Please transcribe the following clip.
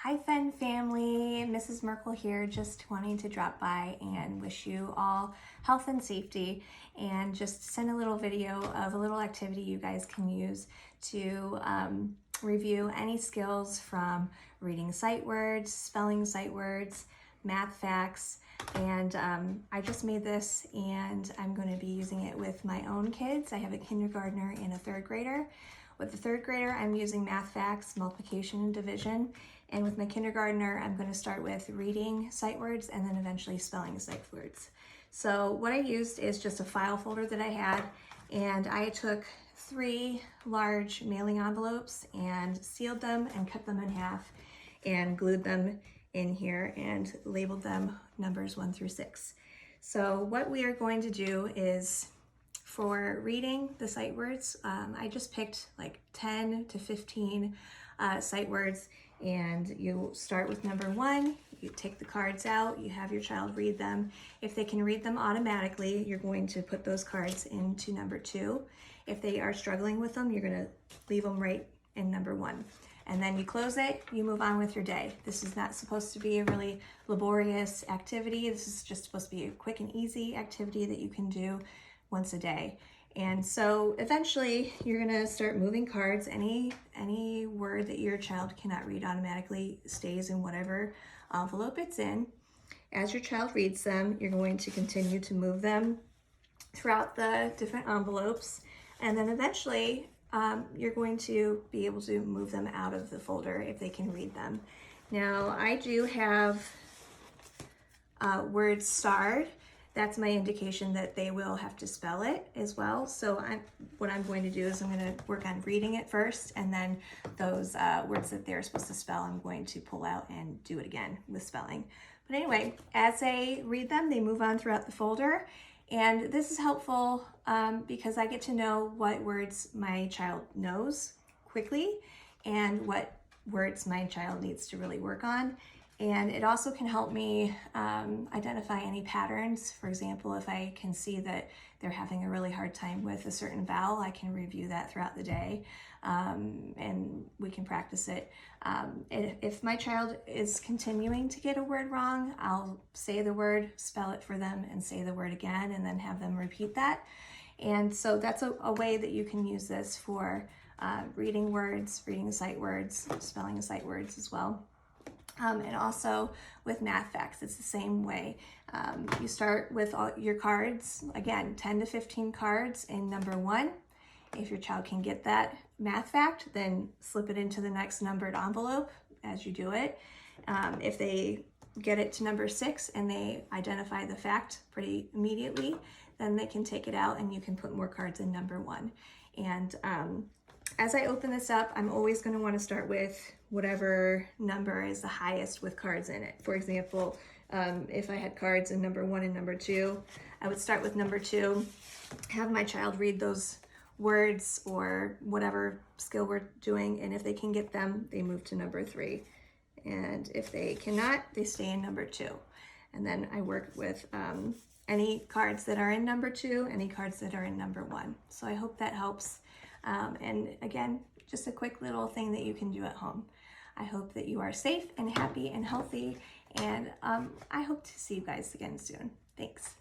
Hi Fen family, Mrs. Merkel here, just wanting to drop by and wish you all health and safety and just send a little video of a little activity you guys can use to review any skills from reading sight words, spelling sight words, math facts, and I just made this and I'm going to be using it with my own kids. I have a kindergartner and a third grader. With the third grader, I'm using math facts, multiplication and division. And with my kindergartner, I'm going to start with reading sight words and then eventually spelling sight words. So what I used is just a file folder that I had, and I took 3 large mailing envelopes and sealed them and cut them in half and glued them in here and labeled them numbers 1 through 6. So what we are going to do is, for reading the sight words, I just picked like 10 to 15 sight words, and you start with number 1, you take the cards out, you have your child read them. If they can read them automatically, you're going to put those cards into number 2. If they are struggling with them, you're going to leave them right in number 1. And then you close it, you move on with your day. This is not supposed to be a really laborious activity. This is just supposed to be a quick and easy activity that you can do once a day. And so eventually you're gonna start moving cards. Any word that your child cannot read automatically stays in whatever envelope it's in. As your child reads them, you're going to continue to move them throughout the different envelopes. And then eventually you're going to be able to move them out of the folder if they can read them. Now I do have words starred. That's my indication that they will have to spell it as well. So what I'm going to do is I'm going to work on reading it first, and then those words that they're supposed to spell, I'm going to pull out and do it again with spelling. But anyway, as they read them, they move on throughout the folder. And this is helpful because I get to know what words my child knows quickly and what words my child needs to really work on. And it also can help me identify any patterns. For example, if I can see that they're having a really hard time with a certain vowel, I can review that throughout the day, and we can practice it. If my child is continuing to get a word wrong, I'll say the word, spell it for them, and say the word again, and then have them repeat that. And so that's a way that you can use this for reading words, reading sight words, spelling sight words as well. And also with math facts, it's the same way. You start with all your cards, again, 10 to 15 cards in number 1. If your child can get that math fact, then slip it into the next numbered envelope as you do it. If they get it to number 6 and they identify the fact pretty immediately, then they can take it out and you can put more cards in number 1. And as I open this up, I'm always going to want to start with whatever number is the highest with cards in it. For example, if I had cards in number 1 and number 2, I would start with number 2, have my child read those words or whatever skill we're doing, and if they can get them, they move to number 3. And if they cannot, they stay in number 2. And then I work with any cards that are in number 2, any cards that are in number 1. So I hope that helps. And again, just a quick little thing that you can do at home. I hope that you are safe and happy and healthy, and I hope to see you guys again soon. Thanks.